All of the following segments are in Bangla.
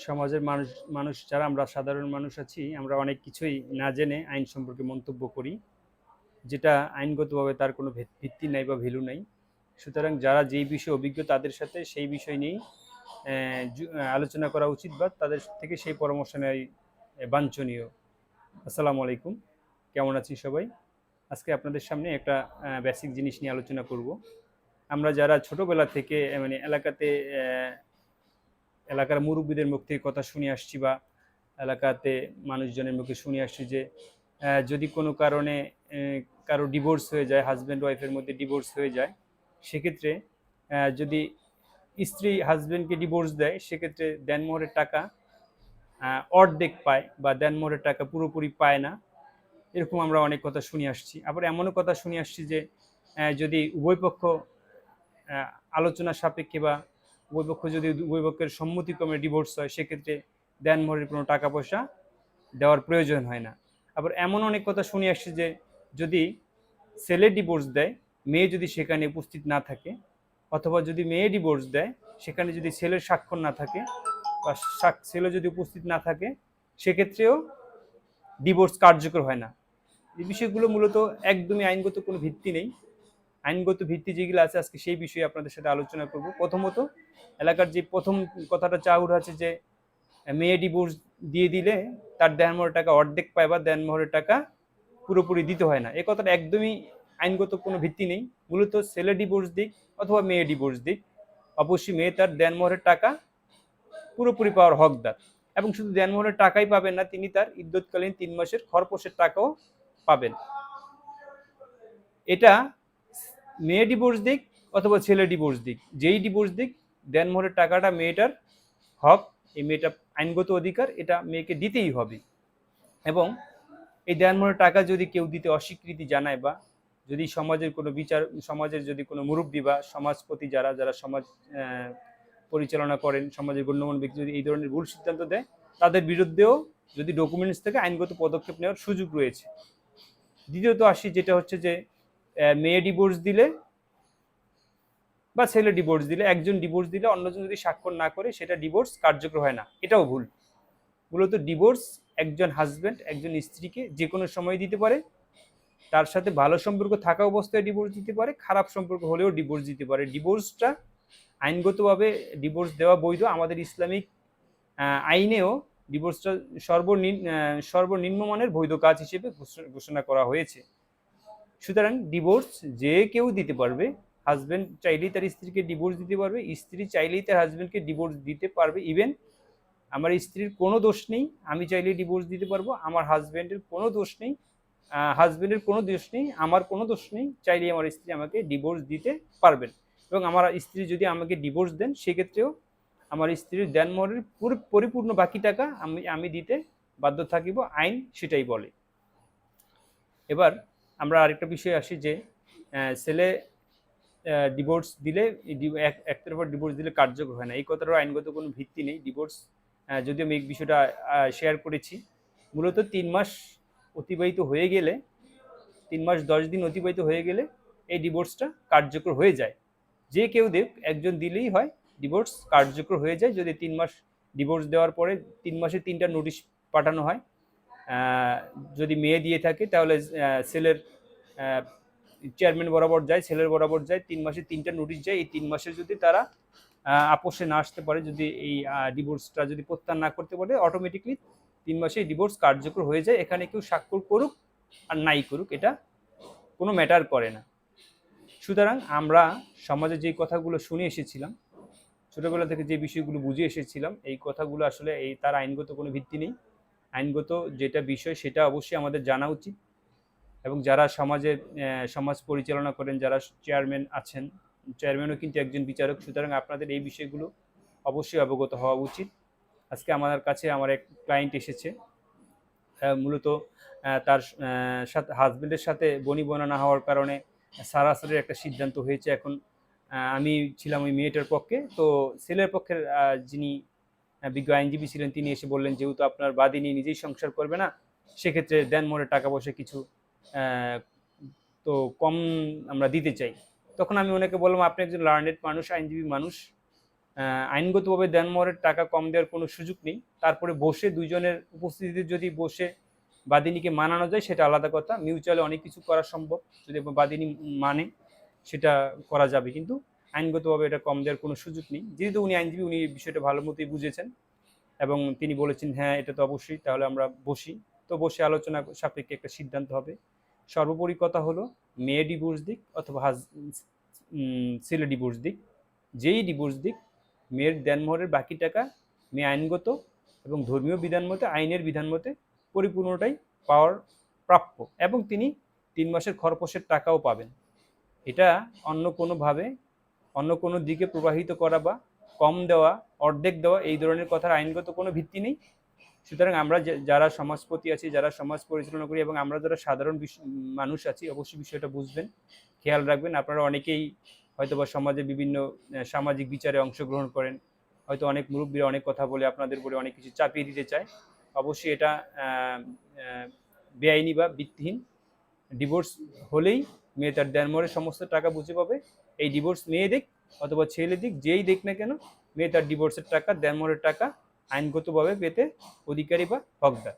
সমাজের মানুষ যারা আমরা সাধারণ মানুষ আছি, আমরা অনেক কিছুই না জেনে আইন সম্পর্কে মন্তব্য করি, যেটা আইনগতভাবে তার কোনো ভিত্তি নাই বা ভ্যালু নাই। সুতরাং যারা যেই বিষয়ে অভিজ্ঞ তাদের সাথে সেই বিষয় নিয়েই আলোচনা করা উচিত বা তাদের থেকে সেই পরামর্শ নেওয়াই বাঞ্ছনীয়। আসসালামু আলাইকুম, কেমন আছি সবাই? আজকে আপনাদের সামনে একটা বেসিক জিনিস নিয়ে আলোচনা করব। আমরা যারা ছোটবেলা থেকে মানে এলাকার মুরব্বীদের মুখ থেকে কথা শুনে আসছি বা এলাকাতে মানুষজনের মুখে শুনে আসছি যে যদি কোনো কারণে কারো ডিভোর্স হয়ে যায়, হাজব্যান্ড ওয়াইফের মধ্যে ডিভোর্স হয়ে যায়, সেক্ষেত্রে যদি স্ত্রী হাজব্যান্ডকে ডিভোর্স দেয়, সেক্ষেত্রে দেনমোহরের টাকা অর্ধেক পায় বা দেনমোহরের টাকা পুরোপুরি পায় না। এরকম আমরা অনেক কথা শুনে আসছি। আবার এমনও কথা শুনে আসছি যে যদি উভয় পক্ষ আলোচনা সাপেক্ষে বা উভয় পক্ষ যদি উভয় পক্ষের সম্মতিক্রমে ডিভোর্স হয়, সেক্ষেত্রে দেনমোহরের কোনো টাকা পয়সা দেওয়ার প্রয়োজন হয় না। আবার এমন অনেক কথা শুনে আসছে যে যদি ছেলে ডিভোর্স দেয়, মেয়ে যদি সেখানে উপস্থিত না থাকে, অথবা যদি মেয়ে ডিভোর্স দেয়, সেখানে যদি ছেলের স্বাক্ষর না থাকে বা ছেলে যদি উপস্থিত না থাকে, সেক্ষেত্রেও ডিভোর্স কার্যকর হয় না। এই বিষয়গুলো মূলত একদমই আইনগত কোনো ভিত্তি নেই। আইনগত ভিত্তি যেগুলো আছে আজকে সেই বিষয়ে আপনাদের সাথে আলোচনা করব। প্রথমত, এলাকার যে প্রথম কথাটা চাউর আছে যে মেয়ে ডিভোর্স দিয়ে দিলে তার দেনমোহরের টাকা অর্ধেক পায় বা দেনমোহরের টাকা পুরোপুরি দিতে হয় না। এই কথাটা একদমই আইনগত কোনো ভিত্তি নেই। মূলত ছেলে ডিভোর্স দিক অথবা মেয়ে ডিভোর্স দিক, অবশ্যই মেয়ে তার দেনমোহরের টাকা পুরোপুরি পাওয়ার হকদার। এবং শুধু দেনমোহরের টাকাই পাবেন না, তিনি তার ইদ্যৎকালীন 3 মাসের খরপোশের টাকাও পাবেন। এটা মেয়ে ডিভোর্স দিক অথবা ছেলে ডিভোর্স দিক, যেই ডিভোর্স দিক, দেনমোহরের টাকাটা মেয়েটার হক, এই মেয়েটা আইনগত অধিকার, এটা মেয়েকে দিতেই হবে। এবং এই দেনমোহরের টাকা যদি কেউ দিতে অস্বীকৃতি জানায় বা যদি সমাজের কোনো সমাজের যদি কোনো মুরব্বী বা সমাজপতি যারা যারা সমাজ পরিচালনা করেন, সমাজের গণ্যমান্য ব্যক্তি যদি এই ধরনের ভুল সিদ্ধান্ত দেয়, তাদের বিরুদ্ধেও যদি ডকুমেন্টস থেকে আইনগত পদক্ষেপ নেওয়ার সুযোগ রয়েছে। দ্বিতীয়ত আসি, যেটা হচ্ছে যে মেয়ে ডিভোর্স দিলে বা ছেলে ডিভোর্স দিলে, একজন ডিভোর্স দিলে অন্যজন যদি স্বাক্ষর না করে, সেটা ডিভোর্স কার্যকর হয় না। এটাও ভুল। মূলত ডিভোর্স একজন হাজব্যান্ড একজন স্ত্রীকে যে কোনো সময় দিতে পারে। তার সাথে ভালো সম্পর্ক থাকা অবস্থায় ডিভোর্স দিতে পারে, খারাপ সম্পর্ক হলেও ডিভোর্স দিতে পারে। ডিভোর্সটা আইনগতভাবে ডিভোর্স দেওয়া বৈধ। আমাদের ইসলামিক আইনেও ডিভোর্সটা সর্বনিম্ন মানের বৈধ কাজ হিসেবে ঘোষণা করা হয়েছে। সুতরাং ডিভোর্স যে কেউ দিতে পারবে। হাজব্যান্ড চাইলেই তার স্ত্রীকে ডিভোর্স দিতে পারবে, স্ত্রী চাইলেই তার হাজব্যান্ডকে ডিভোর্স দিতে পারবে। ইভেন আমার স্ত্রীর কোনো দোষ নেই, আমি চাইলেই ডিভোর্স দিতে পারবো। আমার হাজব্যান্ডের কোনো দোষ নেই, হাজব্যান্ডের কোনো দোষ নেই, আমার কোনো দোষ নেই, চাইলেই আমার স্ত্রী আমাকে ডিভোর্স দিতে পারবেন। এবং আমার স্ত্রী যদি আমাকে ডিভোর্স দেন, সেক্ষেত্রেও আমার স্ত্রীর দেনমোহরের পরিপূর্ণ বাকি টাকা আমি দিতে বাধ্য থাকিব, আইন সেটাই বলে। এবার আমরা আরেকটা বিষয়ে আসি যে ছেলে ডিভোর্স দিলে একতরফা ডিভোর্স দিলে কার্যকর হয় না, এই কথাটার আইনগত কোনো ভিত্তি নেই। ডিভোর্স যদিও আমি এই বিষয়টা শেয়ার করেছি, মূলত 3 মাস অতিবাহিত হয়ে গেলে, 3 মাস 10 দিন অতিবাহিত হয়ে গেলে এই ডিভোর্সটা কার্যকর হয়ে যায়। যে কেউ দেখ, একজন দিলেই হয়, ডিভোর্স কার্যকর হয়ে যায়। যদি 3 মাস ডিভোর্স দেওয়ার পরে 3 মাসে 3টা নোটিশ পাঠানো হয়, যদি মেয়ে দিয়ে থাকে তাহলে ছেলের চেয়ারম্যান বরাবর যায়, ছেলের বরাবর যায়, 3 মাসে 3টা নোটিশ যায়। এই 3 মাসে যদি তারা আপোষে না আসতে পারে, যদি এই ডিভোর্সটা যদি প্রত্যাহার না করতে পারে, অটোমেটিকলি 3 মাসে ডিভোর্স কার্যকর হয়ে যায়। এখানে কেউ স্বাক্ষর করুক আর নাই করুক, এটা কোনো ম্যাটার করে না। সুতরাং আমরা সমাজে যে কথাগুলো শুনে এসেছিলাম, ছোটবেলা থেকে যে বিষয়গুলো বুঝে এসেছিলাম, এই কথাগুলো আসলে তার আইনগত কোনো ভিত্তি নেই। আইনগত যেটা বিষয় সেটা অবশ্যই আমাদের জানা উচিত। এবং যারা সমাজ পরিচালনা করেন, যারা চেয়ারম্যান আছেন, চেয়ারম্যানও কিন্তু একজন বিচারক। সুতরাং আপনাদের এই বিষয়গুলো অবশ্যই অবগত হওয়া উচিত। আজকে আমার কাছে আমার এক ক্লায়েন্ট এসেছে, মূলত তার সাথে হাজব্যান্ডের সাথে বনিবনা না হওয়ার কারণে সারাসারির একটা সিদ্ধান্ত হয়েছে। এখন আমি ছিলাম ওই মেয়েটার পক্ষে, তো ছেলের পক্ষের যিনি বিজ্ঞ আইনজীবী ছিলেন, তিনি এসে বললেন, যেহেতু আপনার বাদী নিজেই সংসার করবে না, সেক্ষেত্রে দেনমোহরের টাকা পয়সা কিছু তো কম আমরা দিতে চাই। তখন আমি ওনাকে বললাম, আপনি একজন লার্নেড মানুষ, আইনজীবী মানুষ, আইনগতভাবে দেনমোহরের টাকা কম দেওয়ার কোনো সুযোগ নেই। তারপরে বসে দুইজনের উপস্থিতিতে যদি বসে বাদিনীকে মানানো যায় সেটা আলাদা কথা। মিউচুয়ালি অনেক কিছু করা সম্ভব, যদি বাদিনী মানে সেটা করা যাবে, কিন্তু আইনগতভাবে এটা কম দেওয়ার কোনো সুযোগ নেই। যেহেতু উনি আইনজীবী, উনি এই বিষয়টা ভালো মতোই বুঝেছেন এবং তিনি বলেছেন হ্যাঁ এটা তো অবশ্যই, তাহলে আমরা বসি। তো বসে আলোচনা সাপেক্ষে একটা সিদ্ধান্ত হবে। সর্বোপরি কথা হলো, মেয়ে ডিভোর্স দিক অথবা ছেলে ডিভোর্স দিক, যেই ডিভোর্স দিক, মেয়ের দেনমোহরের বাকি টাকা মেয়ে আইনগত এবং ধর্মীয় বিধান মতে, আইনের বিধান মতে পরিপূর্ণটাই পাওয়ার প্রাপ্য, এবং তিনি 3 মাসের খরপোশের টাকাও পাবেন। এটা অন্য কোনোভাবে অন্য কোনো দিকে প্রবাহিত করা বা কম দেওয়া, অর্ধেক দেওয়া, এই ধরনের কথার আইনগত কোনো ভিত্তি নেই। সুতরাং আমরা যারা সমাজপতি আছি, যারা সমাজ পরিচালনা করি, এবং আমরা যারা সাধারণ মানুষ আছি, অবশ্যই বিষয়টা বুঝবেন, খেয়াল রাখবেন। আপনারা অনেকেই হয়তো বা সমাজে বিভিন্ন সামাজিক বিচারে অংশগ্রহণ করেন, হয়তো অনেক মুরব্বীরা অনেক কথা বলে আপনাদের বলে অনেক কিছু চাপিয়ে দিতে চায়। অবশ্যই এটা বেআইনি বা ভিত্তিহীন। ডিভোর্স হলেই মেয়ে তার দেনমোহরের সমস্ত টাকা বুঝে পাবে। এই ডিভোর্স মেয়ে দিক অথবা ছেলে দিক, যেই দিক না কেন, মেয়ে তার ডিভোর্সের টাকা, দেনমোহরের টাকা আইনগতভাবে পেতে অধিকারী বা হকদার।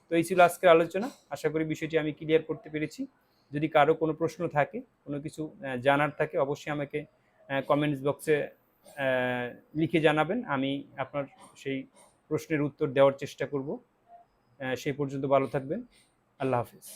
তো এই ছিল আজকের আলোচনা। আশা করি বিষয়টি আমি ক্লিয়ার করতে পেরেছি। যদি কারো কোনো প্রশ্ন থাকে, কোনো কিছু জানার থাকে, অবশ্যই আমাকে কমেন্টস বক্সে লিখে জানাবেন। আমি আপনার সেই প্রশ্নের উত্তর দেওয়ার চেষ্টা করব। সেই পর্যন্ত ভালো থাকবেন। আল্লাহ হাফিজ।